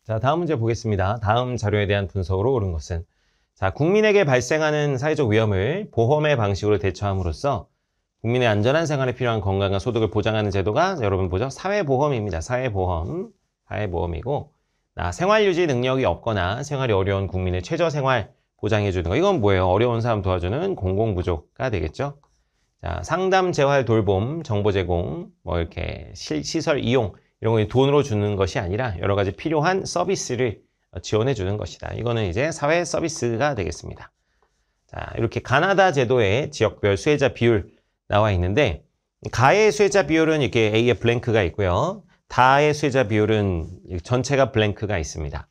자, 다음 문제 보겠습니다. 다음 자료에 대한 분석으로 옳은 것은 자, 국민에게 발생하는 사회적 위험을 보험의 방식으로 대처함으로써 국민의 안전한 생활에 필요한 건강과 소득을 보장하는 제도가 여러분 보죠? 사회보험입니다. 사회보험. 사회보험이고 생활유지 능력이 없거나 생활이 어려운 국민의 최저생활 보장해주는 거. 이건 뭐예요? 어려운 사람 도와주는 공공부조가 되겠죠? 자, 상담, 재활, 돌봄, 정보 제공, 뭐 이렇게 시설 이용 이런 거 돈으로 주는 것이 아니라 여러 가지 필요한 서비스를 지원해 주는 것이다. 이거는 이제 사회 서비스가 되겠습니다. 자, 이렇게 가나다 제도의 지역별 수혜자 비율 나와 있는데 가의 수혜자 비율은 이렇게 A에 블랭크가 있고요. 다의 수혜자 비율은 전체가 블랭크가 있습니다.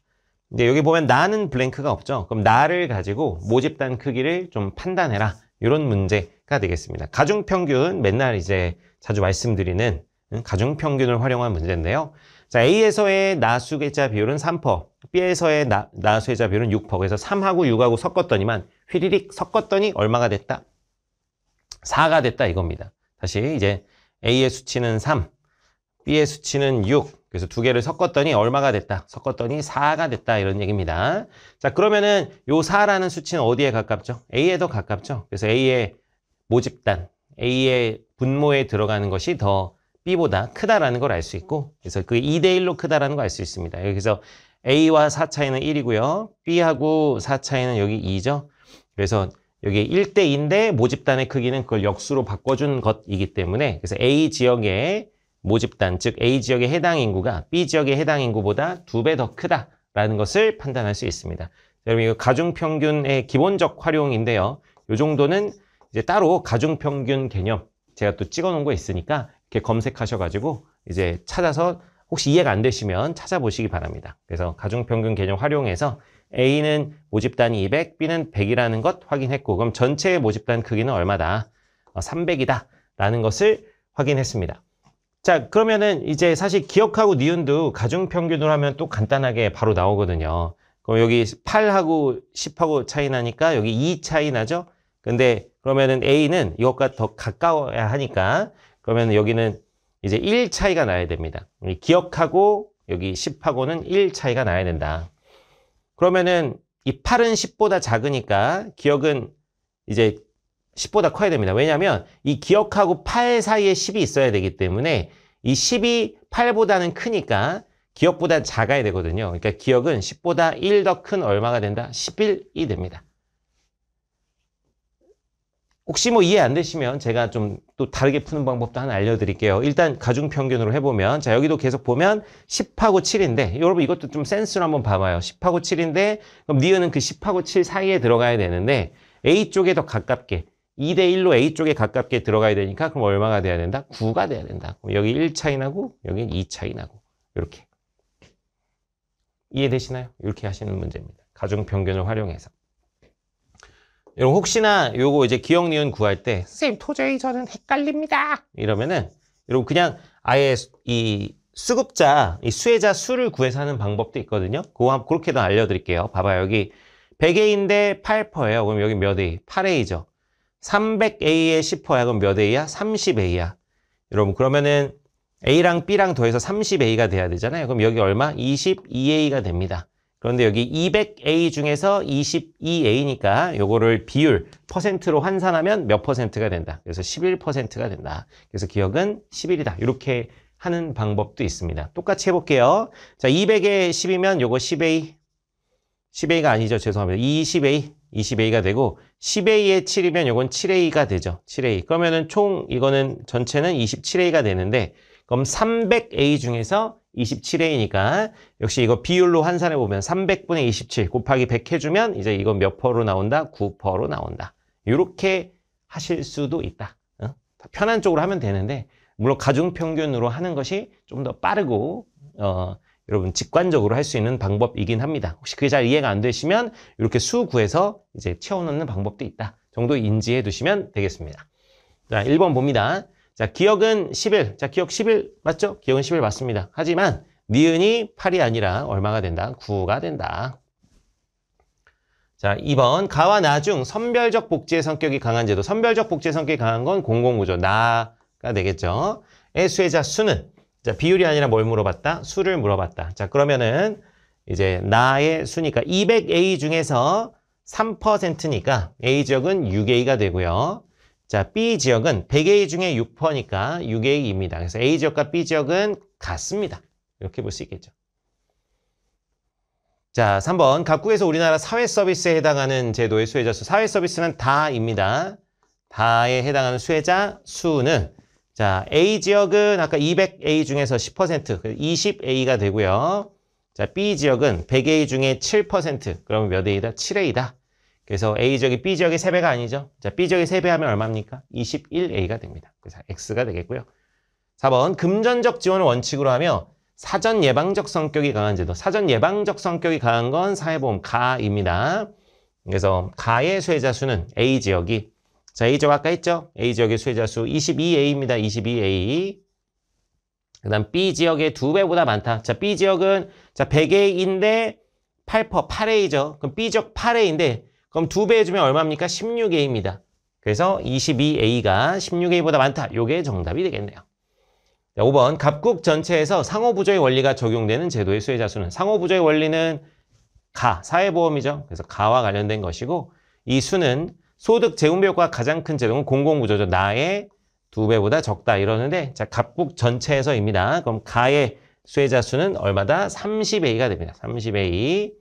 근데 여기 보면 나는 블랭크가 없죠. 그럼 나를 가지고 모집단 크기를 좀 판단해라. 이런 문제가 되겠습니다. 가중평균 맨날 이제 자주 말씀드리는 가중평균을 활용한 문제인데요. 자, A에서의 나수혜자 비율은 3%, B에서의 나수혜자 비율은 6%. 그래서 3하고 6하고 섞었더니만 휘리릭 섞었더니 얼마가 됐다? 4가 됐다 이겁니다. 다시 이제 A의 수치는 3, B의 수치는 6. 그래서 두 개를 섞었더니 얼마가 됐다? 섞었더니 4가 됐다 이런 얘기입니다. 자, 그러면은 요 4라는 수치는 어디에 가깝죠? A에 더 가깝죠. 그래서 A의 모집단, A의 분모에 들어가는 것이 더 B보다 크다라는 걸 알 수 있고, 그래서 그게 2대1로 크다라는 걸 알 수 있습니다. 여기서 A와 4 차이는 1이고요. B하고 4 차이는 여기 2죠. 그래서 여기 1대2인데 모집단의 크기는 그걸 역수로 바꿔준 것이기 때문에 그래서 A 지역의 모집단, 즉 A 지역의 해당 인구가 B 지역의 해당 인구보다 2배 더 크다라는 것을 판단할 수 있습니다. 여러분 이거 가중평균의 기본적 활용인데요. 이 정도는 이제 따로 가중평균 개념 제가 또 찍어 놓은 거 있으니까 이렇게 검색하셔가지고 이제 찾아서 혹시 이해가 안 되시면 찾아보시기 바랍니다. 그래서 가중평균 개념 활용해서 A는 모집단이 200, B는 100이라는 것 확인했고 그럼 전체의 모집단 크기는 얼마다? 300이다 라는 것을 확인했습니다. 자, 그러면은 이제 사실 기억하고 니은도 가중평균으로 하면 또 간단하게 바로 나오거든요. 그럼 여기 8하고 10하고 차이 나니까 여기 2 차이 나죠? 근데 그러면은 A는 이것과 더 가까워야 하니까 그러면 여기는 이제 1 차이가 나야 됩니다. 기억하고 여기 10하고는 1 차이가 나야 된다. 그러면은 이 8은 10보다 작으니까 기억은 이제 10보다 커야 됩니다. 왜냐하면 이 기억하고 8 사이에 10이 있어야 되기 때문에 이 10이 8보다는 크니까 기억보다 작아야 되거든요. 그러니까 기억은 10보다 1 더 큰 얼마가 된다? 11이 됩니다. 혹시 뭐 이해 안 되시면 제가 좀 또 다르게 푸는 방법도 하나 알려드릴게요. 일단 가중평균으로 해보면 자 여기도 계속 보면 10하고 7인데 여러분 이것도 좀 센스로 한번 봐봐요. 10하고 7인데 그럼 니은은 그 10하고 7 사이에 들어가야 되는데 A 쪽에 더 가깝게 2대1로 A 쪽에 가깝게 들어가야 되니까 그럼 얼마가 돼야 된다? 9가 돼야 된다. 그럼 여기 1 차이 나고 여기 2 차이 나고 이렇게 이해되시나요? 이렇게 하시는 문제입니다. 가중평균을 활용해서. 여러분 혹시나 요거 이제 기억 니은 구할 때 선생님 도저히 저는 헷갈립니다 이러면은 여러분 그냥 아예 이 수급자 이 수혜자 수를 구해서 하는 방법도 있거든요. 그거 그렇게도 알려드릴게요. 봐봐요. 여기 100A인데 8%예요. 그럼 여기 몇 A? 8A죠. 300A에 10%야. 그럼 몇 A야? 30A야. 여러분 그러면은 A랑 B랑 더해서 30A가 돼야 되잖아요. 그럼 여기 얼마? 22A가 됩니다. 그런데 여기 200A 중에서 22A니까 요거를 비율, 퍼센트로 환산하면 몇 퍼센트가 된다. 그래서 11%가 된다. 그래서 기억은 11이다. 이렇게 하는 방법도 있습니다. 똑같이 해볼게요. 자, 200에 10이면 요거 10A, 10A가 아니죠. 죄송합니다. 20A가 되고 10A에 7이면 요건 7A가 되죠. 7A. 그러면은 총 이거는 전체는 27A가 되는데 그럼 300A 중에서 27A니까 역시 이거 비율로 환산해 보면 300분의 27 곱하기 100 해주면 이제 이거 몇 %로 나온다? 9%로 나온다. 이렇게 하실 수도 있다. 편한 쪽으로 하면 되는데 물론 가중평균으로 하는 것이 좀 더 빠르고 여러분 직관적으로 할 수 있는 방법이긴 합니다. 혹시 그게 잘 이해가 안 되시면 이렇게 수 구해서 이제 채워넣는 방법도 있다 정도 인지해 두시면 되겠습니다. 자, 1번 봅니다. 자, 기억은 11. 자, 기억 11 맞죠? 기억은 11 맞습니다. 하지만 니은이 8이 아니라 얼마가 된다? 9가 된다. 자, 2번 가와 나 중 선별적 복지의 성격이 강한 제도. 선별적 복지의 성격이 강한 건 공공구조. 나가 되겠죠. 의 수혜자 수는 자, 비율이 아니라 뭘 물어봤다? 수를 물어봤다. 자, 그러면은 이제 나의 수니까 200A 중에서 3%니까 A 지역은 6A가 되고요. 자, B 지역은 100A 중에 6%니까 6A입니다. 그래서 A 지역과 B 지역은 같습니다. 이렇게 볼 수 있겠죠. 자, 3번. 각국에서 우리나라 사회 서비스에 해당하는 제도의 수혜자 수. 사회 서비스는 다입니다. 다에 해당하는 수혜자 수는 자, A 지역은 아까 200A 중에서 10%, 20A가 되고요. 자, B 지역은 100A 중에 7%, 그러면 몇 A다? 7A다. 그래서 A 지역이 B 지역의 3배가 아니죠. 자, B 지역이 3배 하면 얼마입니까? 21A가 됩니다. 그래서 X가 되겠고요. 4번. 금전적 지원을 원칙으로 하며 사전 예방적 성격이 강한 제도. 사전 예방적 성격이 강한 건 사회보험 가입니다. 그래서 가의 수혜자 수는 A 지역이 자, A 지역 아까 했죠? A 지역의 수혜자 수 22A입니다. 22A. 그 다음 B 지역의 2배보다 많다. 자, B 지역은 자 100A인데 8A죠. 그럼 B 지역 8A인데 그럼 2배 해주면 얼마입니까? 16A입니다. 그래서 22A가 16A보다 많다. 요게 정답이 되겠네요. 자, 5번. 각국 전체에서 상호부조의 원리가 적용되는 제도의 수혜자 수는 상호부조의 원리는 사회보험이죠. 그래서 가와 관련된 것이고 이 수는 소득 재분배효과가 가장 큰 제도는 공공부조죠. 나의 2배보다 적다 이러는데 자, 각국 전체에서입니다. 그럼 가의 수혜자 수는 얼마다? 30A가 됩니다. 30A.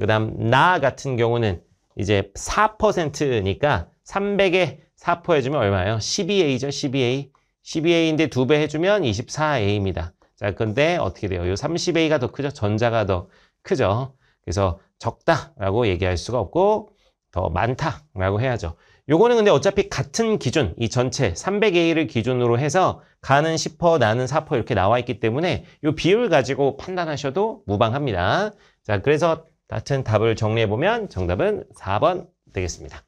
그 다음 나 같은 경우는 이제 4%니까 300에 4% 해주면 얼마예요? 12A죠. 12A. 12A인데 2배 해주면 24A입니다. 자, 근데 어떻게 돼요? 이 30A가 더 크죠? 전자가 더 크죠? 그래서 적다라고 얘기할 수가 없고 더 많다라고 해야죠. 요거는 근데 어차피 같은 기준, 이 전체 300A를 기준으로 해서 가는 10%, 나는 4% 이렇게 나와 있기 때문에 이 비율 가지고 판단하셔도 무방합니다. 자, 그래서 같은 답을 정리해보면 정답은 4번 되겠습니다.